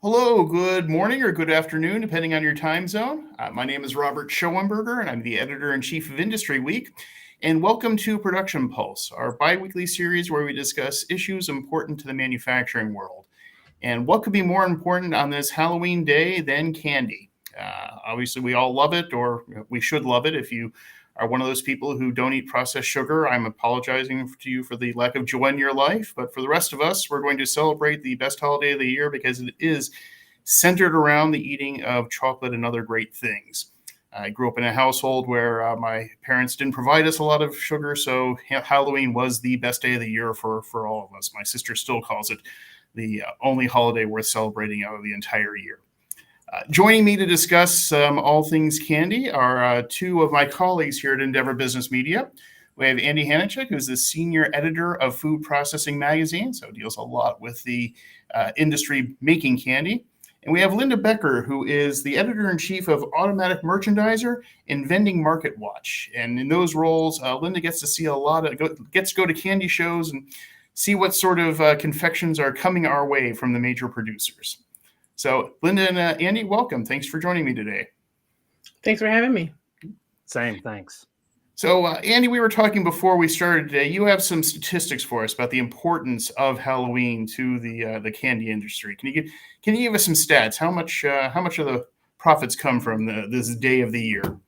Hello, good morning or good afternoon, depending on your time zone. My name is Robert Schoenberger, and I'm the editor-in-chief of IndustryWeek. And welcome to Production Pulse, our bi-weekly series where we discuss issues important to the manufacturing world. And what could be more important on this Halloween day than candy? Obviously, we all love it, or we should love it. If you are one of those people who don't eat processed sugar, I'm apologizing to you for the lack of joy in your life. But for the rest of us, we're going to celebrate the best holiday of the year because it is centered around the eating of chocolate and other great things. I grew up in a household where my parents didn't provide us a lot of sugar, so Halloween was the best day of the year for all of us. My sister still calls it the only holiday worth celebrating out of the entire year. Joining me to discuss all things candy are two of my colleagues here at Endeavor Business Media. We have Andy Hanacek, who's the senior editor of Food Processing Magazine, so deals a lot with the industry making candy. And we have Linda Becker, who is the editor-in-chief of Automatic Merchandiser and Vending Market Watch. And in those roles, Linda gets to see gets to go to candy shows and see what sort of confections are coming our way from the major producers. So, Linda and Andy, welcome. Thanks for joining me today. Thanks for having me. Same, thanks. So, Andy, we were talking before we started today. You have some statistics for us about the importance of Halloween to the candy industry. Can you give us some stats? How much of the profits come from this day of the year?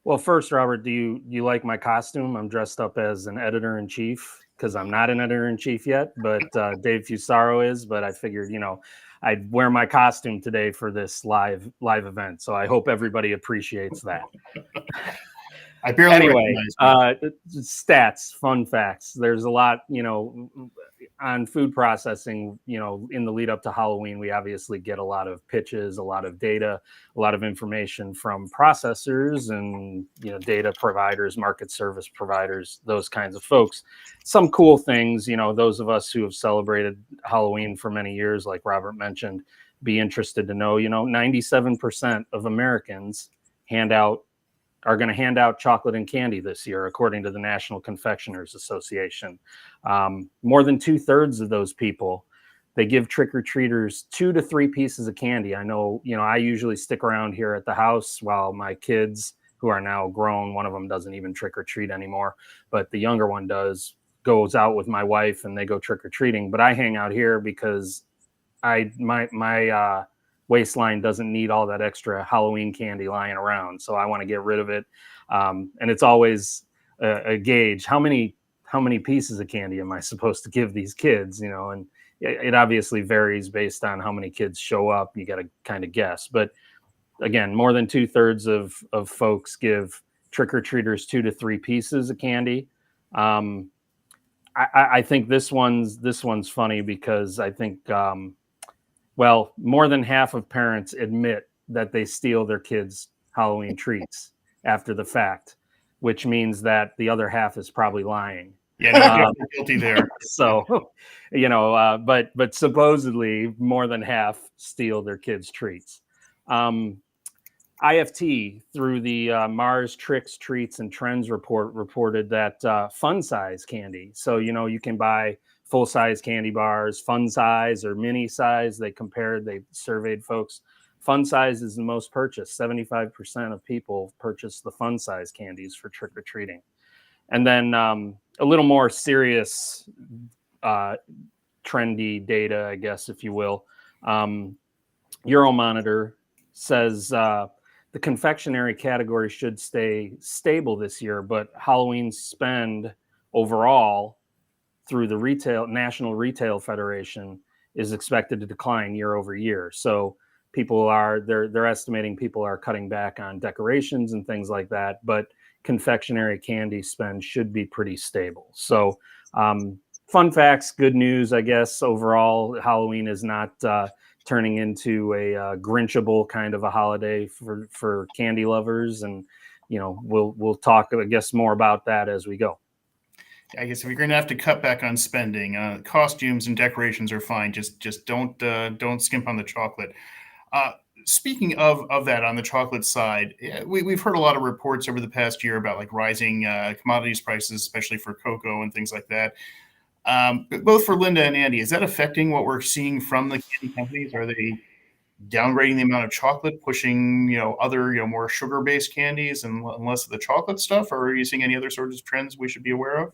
Well, first, Robert, do you like my costume? I'm dressed up as an editor-in-chief because I'm not an editor-in-chief yet, but Dave Fusaro is. But I figured, I'd wear my costume today for this live event. So I hope everybody appreciates that. I barely anyway, stats, fun facts. There's a lot, on food processing, in the lead up to Halloween, we obviously get a lot of pitches, a lot of data, a lot of information from processors and, data providers, market service providers, those kinds of folks. Some cool things, those of us who have celebrated Halloween for many years, like Robert mentioned, be interested to know, 97% of Americans are going to hand out chocolate and candy this year, according to the National Confectioners Association. More than 2/3 of those people, they give trick-or-treaters 2 to 3 pieces of candy. I know, I usually stick around here at the house while my kids, who are now grown, one of them doesn't even trick-or-treat anymore, but the younger one goes out with my wife and they go trick-or-treating. But I hang out here because my waistline doesn't need all that extra Halloween candy lying around. So I want to get rid of it. And it's always a gauge. How many pieces of candy am I supposed to give these kids? And it obviously varies based on how many kids show up. You got to kind of guess. But again, more than 2/3 of folks give trick-or-treaters 2 to 3 pieces of candy. I think this one's funny because I think, more than half of parents admit that they steal their kids' Halloween treats after the fact, which means that the other half is probably lying. Yeah, guilty there. So, but supposedly more than half steal their kids' treats. IFT, through the Mars Tricks, Treats, and Trends report, reported that fun size candy. So, you can buy full-size candy bars, fun size or mini size. They surveyed folks. Fun size is the most purchased. 75% of people purchase the fun size candies for trick-or-treating. And then a little more serious, trendy data, I guess, if you will. Euromonitor says the confectionery category should stay stable this year, but Halloween spend overall through the National Retail Federation is expected to decline year over year. So they're estimating people are cutting back on decorations and things like that, but confectionery candy spend should be pretty stable. So fun facts, good news, I guess. Overall, Halloween is not turning into a Grinchable kind of a holiday for candy lovers. And, we'll talk, I guess, more about that as we go. I guess if you're going to have to cut back on spending, costumes and decorations are fine. Just don't skimp on the chocolate. Speaking of that, on the chocolate side, we've heard a lot of reports over the past year about like rising commodities prices, especially for cocoa and things like that. Both for Linda and Andy, is that affecting what we're seeing from the candy companies? Are they downgrading the amount of chocolate, pushing, other, more sugar-based candies and less of the chocolate stuff? Or are you seeing any other sorts of trends we should be aware of?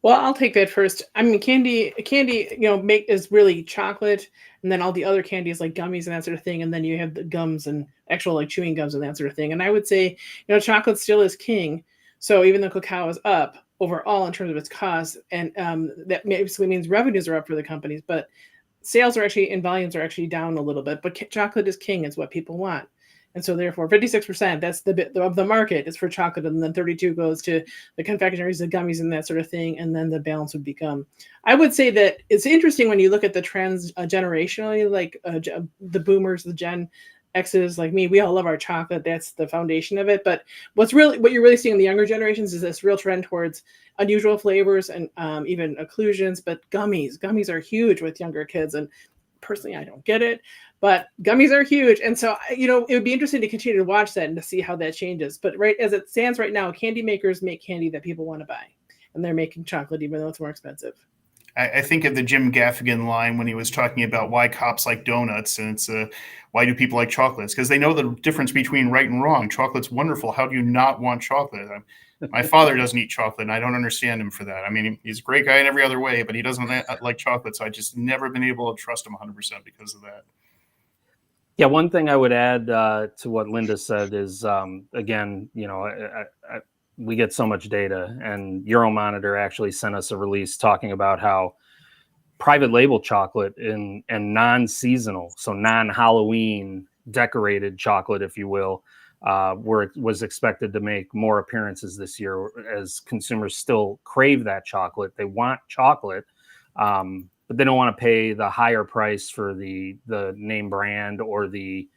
Well, I'll take that first. I mean, candy, make is really chocolate, and then all the other candies like gummies and that sort of thing, and then you have the gums and actual like chewing gums and that sort of thing. And I would say, chocolate still is king. So even though cacao is up overall in terms of its cost, and that basically means revenues are up for the companies, but sales are actually and volumes are actually down a little bit. But chocolate is king; is what people want. And so therefore 56%, that's the bit of the market is for chocolate. And then 32 goes to the confectionaries, the gummies and that sort of thing. And then the balance would become, I would say that it's interesting when you look at the trends generationally, like the boomers, the Gen X's like me, we all love our chocolate. That's the foundation of it. But what you're really seeing in the younger generations is this real trend towards unusual flavors and even occlusions. But gummies are huge with younger kids. And personally, I don't get it, but gummies are huge. And so, it would be interesting to continue to watch that and to see how that changes. But right as it stands right now, candy makers make candy that people want to buy. And they're making chocolate, even though it's more expensive. I think of the Jim Gaffigan line when he was talking about why cops like donuts, and it's why do people like chocolates? Because they know the difference between right and wrong. Chocolate's wonderful. How do you not want chocolate? My father doesn't eat chocolate, and I don't understand him for that. I mean, he's a great guy in every other way, but he doesn't like chocolate, so I just never been able to trust him 100% because of that. Yeah, one thing I would add to what Linda said is, again, we get so much data, and Euromonitor actually sent us a release talking about how private label chocolate and non-seasonal, so non-Halloween decorated chocolate, if you will, was expected to make more appearances this year as consumers still crave that chocolate. They want chocolate, but they don't want to pay the higher price for the name brand or the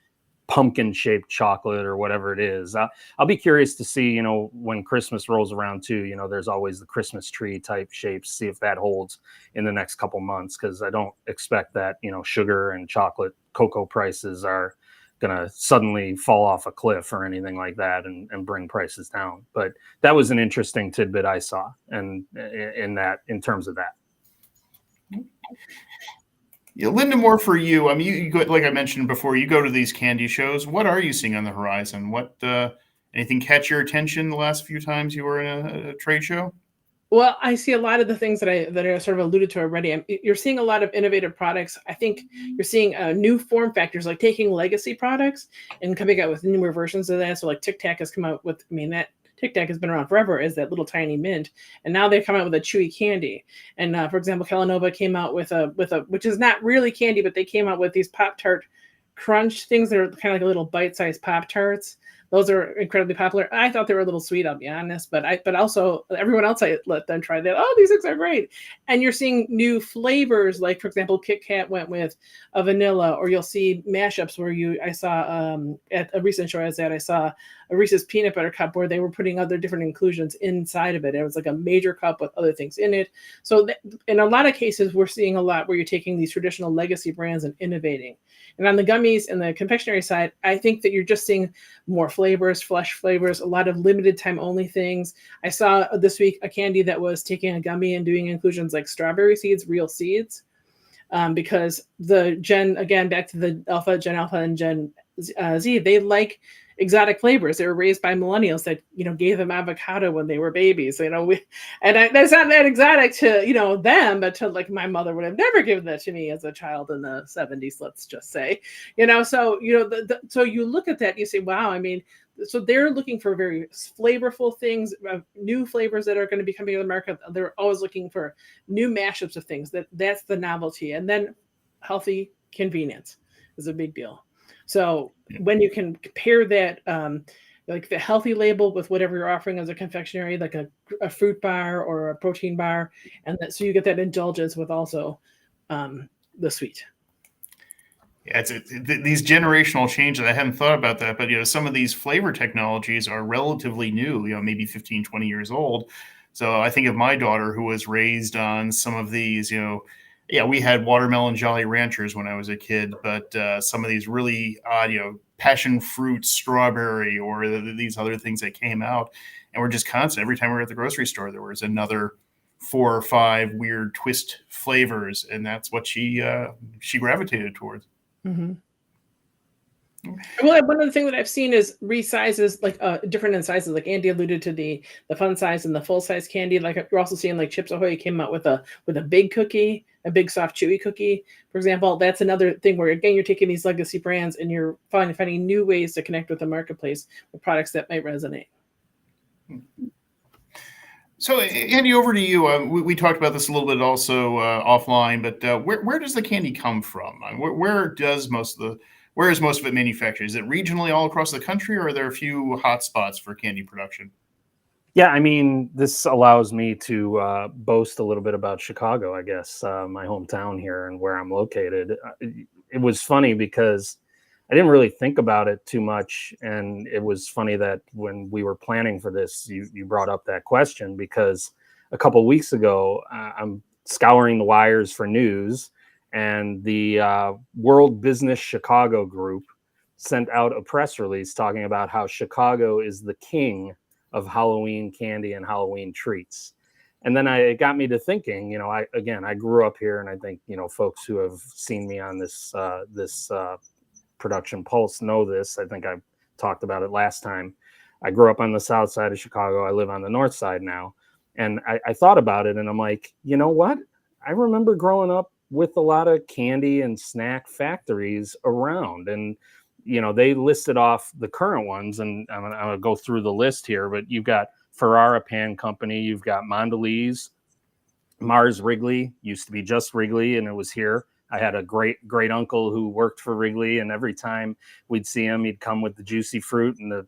pumpkin shaped chocolate or whatever it is. I'll be curious to see, when Christmas rolls around too, there's always the Christmas tree type shapes, see if that holds in the next couple months. Cause I don't expect that, sugar and chocolate cocoa prices are going to suddenly fall off a cliff or anything like that and bring prices down. But that was an interesting tidbit I saw. And in terms of that. Yeah, Linda, more for you. I mean, you go, like I mentioned before, you go to these candy shows. What are you seeing on the horizon? What anything catch your attention the last few times you were in a trade show? Well, I see a lot of the things that I sort of alluded to already. You're seeing a lot of innovative products. I think you're seeing new form factors, like taking legacy products and coming out with newer versions of that. So like Tic Tac has come out with, that Tic Tac has been around forever as that little tiny mint, and now they've come out with a chewy candy. And for example, Kellanova came out with a which is not really candy, but they came out with these Pop-Tart crunch things that are kind of like a little bite-sized Pop-Tarts. Those are incredibly popular. I thought they were a little sweet, I'll be honest, but also everyone else I let them try that. Oh, these things are great. And you're seeing new flavors, like for example, Kit Kat went with a vanilla, or you'll see mashups where I saw at a recent show I saw a Reese's peanut butter cup where they were putting other different inclusions inside of it. It was like a major cup with other things in it. So in a lot of cases, we're seeing a lot where you're taking these traditional legacy brands and innovating. And on the gummies and the confectionery side, I think that you're just seeing more flavors, flesh flavors, a lot of limited time only things. I saw this week a candy that was taking a gummy and doing inclusions like strawberry seeds, real seeds, because the back to the Gen Alpha and Gen Z, they like exotic flavors. They were raised by millennials that, gave them avocado when they were babies, that's not that exotic to, them, but to like my mother would have never given that to me as a child in the 70s, let's just say, so, so you look at that, you say, wow, so they're looking for very flavorful things, new flavors that are going to be coming to the market. They're always looking for new mashups of things. That's the novelty. And then healthy convenience is a big deal. So when you can compare that, like the healthy label with whatever you're offering as a confectionery, like a fruit bar or a protein bar, and so you get that indulgence with also the sweet. Yeah, these generational changes. I hadn't thought about that, but some of these flavor technologies are relatively new, maybe 15, 20 years old. So I think of my daughter who was raised on some of these, we had watermelon Jolly Ranchers when I was a kid, but some of these really odd, passion fruit, strawberry, or these other things that came out, and were just constant. Every time we were at the grocery store, there was another 4 or 5 weird twist flavors, and that's what she gravitated towards. Mm-hmm. Well, one of the things that I've seen is resizes, like different in sizes. Like Andy alluded to the fun size and the full size candy. Like you're also seeing like Chips Ahoy came out with a big cookie, a big soft chewy cookie, for example. That's another thing where again you're taking these legacy brands and you're finding new ways to connect with the marketplace with products that might resonate. So, Andy, over to you. We talked about this a little bit also offline, but where does the candy come from? Where is most of it manufactured? Is it regionally all across the country, or are there a few hot spots for candy production? Yeah, I mean, this allows me to boast a little bit about Chicago, I guess, my hometown here and where I'm located. It was funny because I didn't really think about it too much. And it was funny that when we were planning for this, you brought up that question, because a couple of weeks ago, I'm scouring the wires for news, and the World Business Chicago group sent out a press release talking about how Chicago is the king of Halloween candy and Halloween treats. And then it got me to thinking, I grew up here, and I think, folks who have seen me on this Production Pulse know this. I think I talked about it last time. I grew up on the south side of Chicago. I live on the north side now. And I thought about it, and I'm like, you know what? I remember growing up with a lot of candy and snack factories around. And, they listed off the current ones, and I'm going to go through the list here, but you've got Ferrara Pan Company, you've got Mondelez, Mars Wrigley, used to be just Wrigley, and it was here. I had a great uncle who worked for Wrigley, and every time we'd see him, he'd come with the juicy fruit and the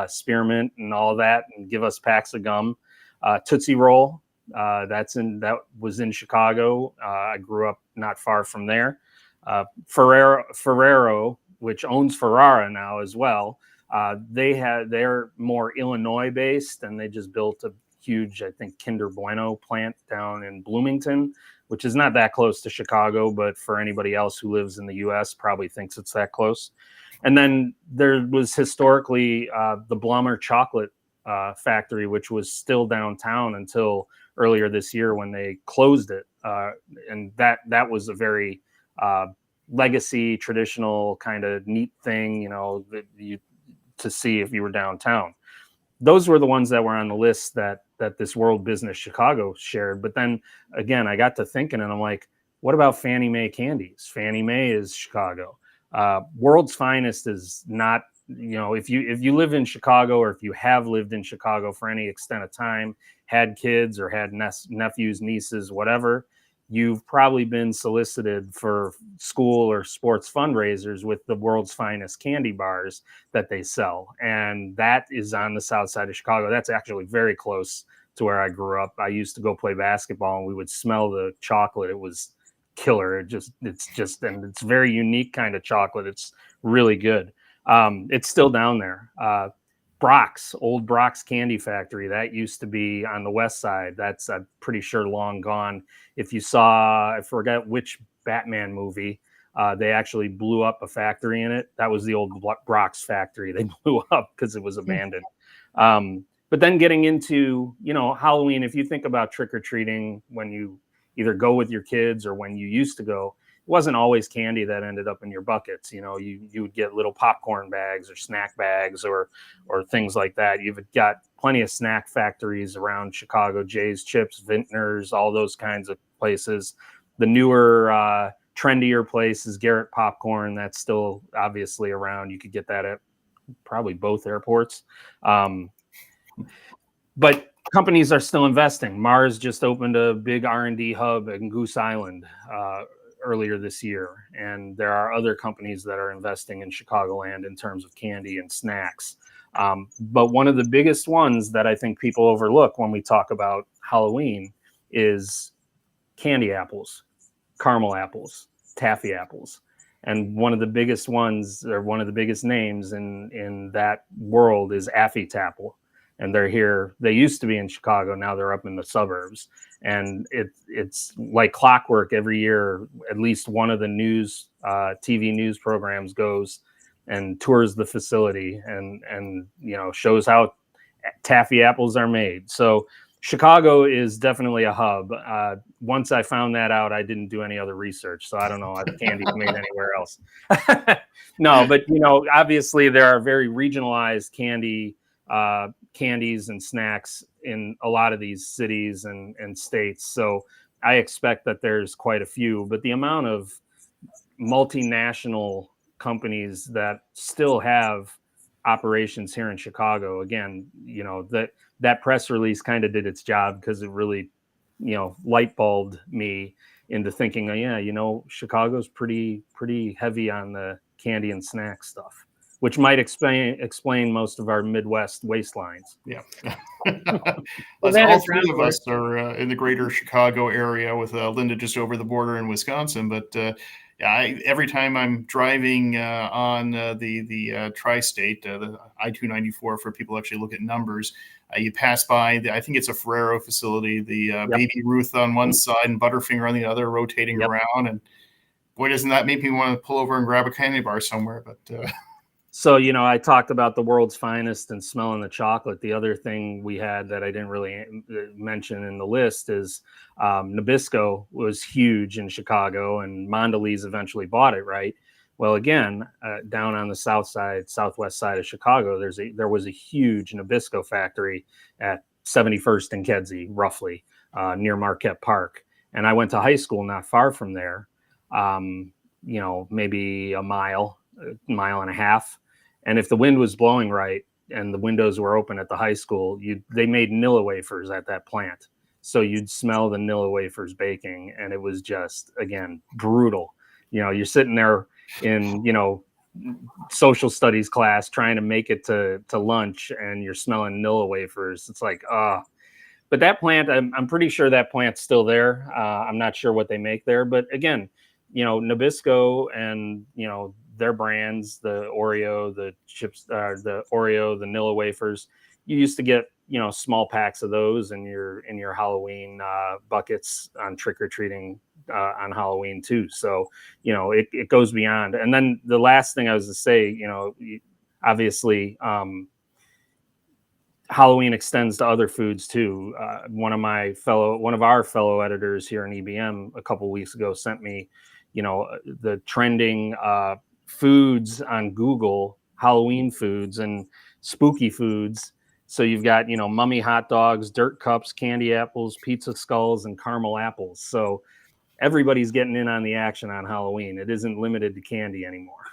spearmint and all that, and give us packs of gum. Tootsie Roll, that was in Chicago. I grew up not far from there. Ferrero, which owns Ferrara now as well. They're more Illinois based, and they just built a huge, I think, Kinder Bueno plant down in Bloomington, which is not that close to Chicago, but for anybody else who lives in the U.S. probably thinks it's that close. And then there was historically the Blummer chocolate factory, which was still downtown until earlier this year when they closed it. And that was a very legacy, traditional kind of neat thing, to see if you were downtown. Those were the ones that were on the list that this World Business Chicago shared. But then again, I got to thinking, and I'm like, what about Fannie Mae candies? Fannie Mae is Chicago. World's Finest is not, if you live in Chicago, or if you have lived in Chicago for any extent of time, had kids or had nephews, nieces, whatever, you've probably been solicited for school or sports fundraisers with the World's Finest candy bars that they sell. And that is on the south side of Chicago. That's actually very close to where I grew up. I used to go play basketball, and we would smell the chocolate. It was killer. And it's very unique kind of chocolate. It's really good. It's still down there. Old Brock's Candy Factory, that used to be on the west side. That's, I'm pretty sure, long gone. If you saw, I forget which Batman movie, they actually blew up a factory in it. That was the old Brock's factory. They blew up because it was abandoned. But then getting into, Halloween, if you think about trick-or-treating when you either go with your kids or when you used to go, it wasn't always candy that ended up in your buckets. You would get little popcorn bags or snack bags or things like that. You've got plenty of snack factories around Chicago, Jay's Chips, Vintners, all those kinds of places. The newer, trendier place is Garrett Popcorn. That's still obviously around. You could get that at probably both airports. But companies are still investing. Mars just opened a big R&D hub in Goose Island earlier this year. And there are other companies that are investing in Chicagoland in terms of candy and snacks. But one of the biggest ones that I think people overlook when we talk about Halloween is candy apples, caramel apples, taffy apples. And one of the biggest ones, or one of the biggest names in that world, is Affy Tapple. And they're here. They used to be in Chicago. Now they're up in the suburbs. And it's like clockwork. Every year, at least one of the TV news programs goes and tours the facility and shows how taffy apples are made. So Chicago is definitely a hub. Once I found that out, I didn't do any other research, so I don't know if candy's made anywhere else. No, but obviously there are very regionalized candies and snacks in a lot of these cities and states. So I expect that there's quite a few, but the amount of multinational companies that still have operations here in Chicago, again, that press release kind of did its job, because it really, light bulbed me into thinking, oh, yeah, Chicago's pretty heavy on the candy and snack stuff, which might explain most of our Midwest waistlines. Yeah. Well, all three of us are in the greater Chicago area, with Linda just over the border in Wisconsin. But every time I'm driving on the tri-state, the I-294, for people who actually look at numbers, you pass by, I think it's a Ferrero facility, the Baby Ruth on one side and Butterfinger on the other, rotating around. And boy, doesn't that make me want to pull over and grab a candy bar somewhere. But So, I talked about the world's finest and smelling the chocolate. The other thing we had that I didn't really mention in the list is Nabisco was huge in Chicago, and Mondelez eventually bought it, right? Well, again, down on the southwest side of Chicago, there was a huge Nabisco factory at 71st and Kedzie, roughly, near Marquette Park. And I went to high school not far from there, maybe a mile and a half. And if the wind was blowing right and the windows were open at the high school, they made Nilla wafers at that plant. So you'd smell the Nilla wafers baking, and it was just, again, brutal. You're sitting there in, social studies class trying to make it to lunch, and you're smelling Nilla wafers. It's like, but that plant, I'm pretty sure that plant's still there. I'm not sure what they make there, but again, Nabisco and, their brands, the Oreo, the chips, the Oreo, the Nilla wafers, you used to get, small packs of those in your Halloween buckets on trick-or-treating on Halloween too. So, it goes beyond. And then the last thing I was to say, obviously, Halloween extends to other foods too. One of our fellow editors here in EBM a couple of weeks ago sent me, the trending foods on Google, Halloween foods and spooky foods. So you've got, mummy hot dogs, dirt cups, candy apples, pizza skulls, and caramel apples. So everybody's getting in on the action on Halloween. It isn't limited to candy anymore.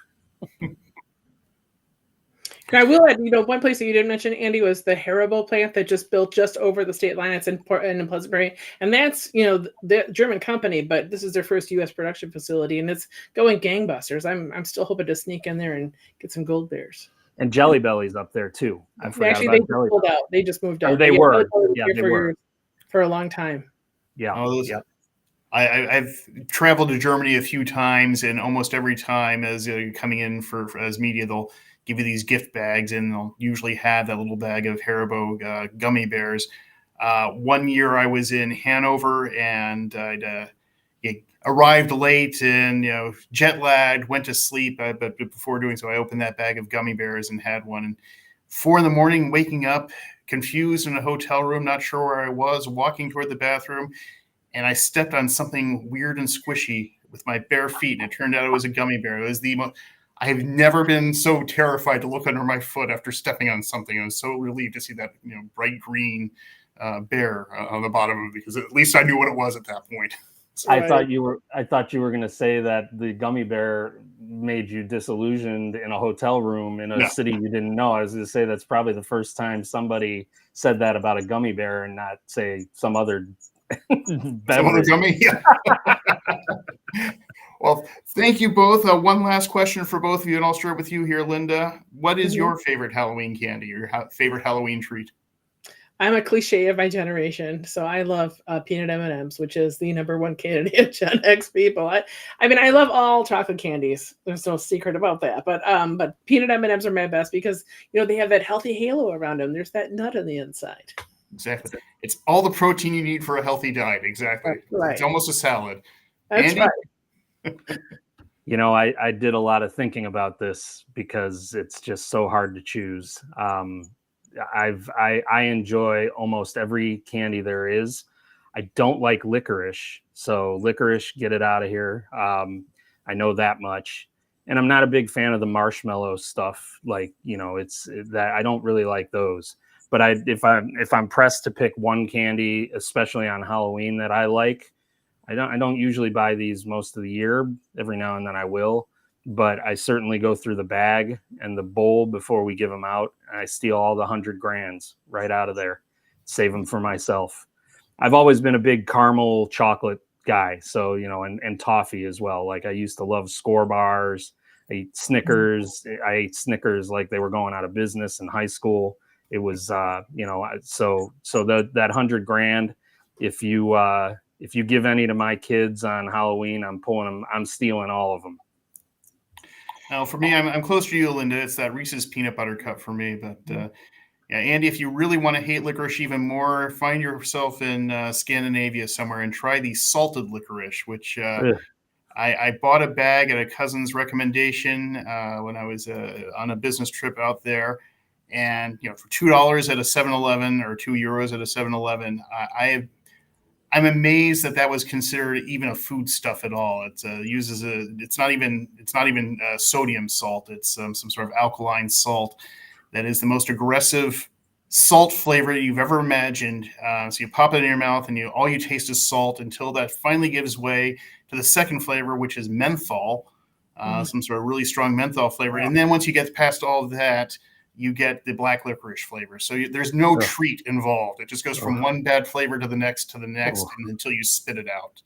And I will add, one place that you didn't mention, Andy, was the Haribo plant that just built just over the state line. It's in Pleasant Prairie. And that's, the German company, but this is their first U.S. production facility, and it's going gangbusters. I'm still hoping to sneak in there and get some gold bears. And Jelly Belly's up there too. Actually, they just pulled out. They just moved out. Oh, they were. Yeah, they were. For a long time. Yeah. Yeah. I've traveled to Germany a few times, and almost every time as coming in as media, they'll give you these gift bags, and they'll usually have that little bag of Haribo gummy bears. One year I was in Hanover, and I'd arrived late and jet lagged, went to sleep. But before doing so, I opened that bag of gummy bears and had one. And 4 a.m, waking up, confused in a hotel room, not sure where I was, walking toward the bathroom, and I stepped on something weird and squishy with my bare feet, and it turned out it was a gummy bear. It was I have never been so terrified to look under my foot after stepping on something. I was so relieved to see that bright green bear on the bottom of it, because at least I knew what it was at that point. So, I thought you were going to say that the gummy bear made you disillusioned in a hotel room in a city you didn't know. I was going to say that's probably the first time somebody said that about a gummy bear, and not say some other gummy. Yeah. Well, thank you both. One last question for both of you, and I'll start with you here, Linda. What is your favorite Halloween candy, or your favorite Halloween treat? I'm a cliche of my generation, so I love peanut M&Ms, which is the number one candy of Gen X people. I mean, I love all chocolate candies. There's no secret about that. But peanut M&Ms are my best because they have that healthy halo around them. There's that nut on the inside. Exactly. It's all the protein you need for a healthy diet. Exactly. Right. It's almost a salad. That's Andy? Right. I did a lot of thinking about this because it's just so hard to choose. I enjoy almost every candy there is. I don't like licorice, so licorice, get it out of here. I know that much. And I'm not a big fan of the marshmallow stuff. Like, it's that I don't really like those. But if I'm pressed to pick one candy, especially on Halloween, that I like, I don't usually buy these most of the year. Every now and then I will, but I certainly go through the bag and the bowl before we give them out. And I steal all the 100 grands right out of there, save them for myself. I've always been a big caramel chocolate guy. So, and toffee as well. Like I used to love Score bars. I ate Snickers. I ate Snickers like they were going out of business in high school. It was, so that 100 grand, if you give any to my kids on Halloween, I'm stealing all of them. Now, for me, I'm closer to you, Linda. It's that Reese's peanut butter cup for me. But yeah, Andy, if you really want to hate licorice even more, find yourself in Scandinavia somewhere and try the salted licorice, which I bought a bag at a cousin's recommendation when I was on a business trip out there. And, for $2 at a 7-Eleven or €2 at a 7-Eleven, I'm amazed that was considered even a food stuff at all. It uses it's not even sodium salt. It's some sort of alkaline salt that is the most aggressive salt flavor you've ever imagined. So you pop it in your mouth and all you taste is salt until that finally gives way to the second flavor, which is menthol, some sort of really strong menthol flavor. And then once you get past all of that, you get the black licorice flavor. So there's no treat involved. It just goes from one bad flavor to the next, and until you spit it out.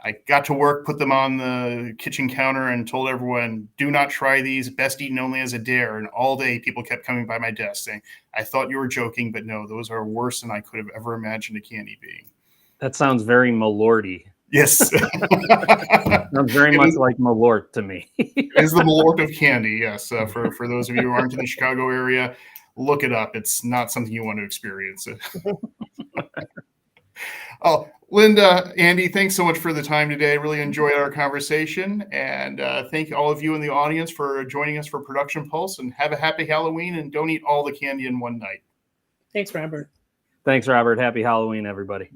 I got to work, put them on the kitchen counter and told everyone, do not try these, best eaten only as a dare. And all day people kept coming by my desk saying, I thought you were joking, but no, those are worse than I could have ever imagined a candy being. That sounds very Malorty. Yes. Sounds very much like Malort to me. It's the Malort of candy, yes. For those of you who aren't in the Chicago area, look it up. It's not something you want to experience. Oh, Linda, Andy, thanks so much for the time today. Really enjoyed our conversation. And thank all of you in the audience for joining us for Production Pulse. And have a happy Halloween, and don't eat all the candy in one night. Thanks, Robert. Thanks, Robert. Happy Halloween, everybody.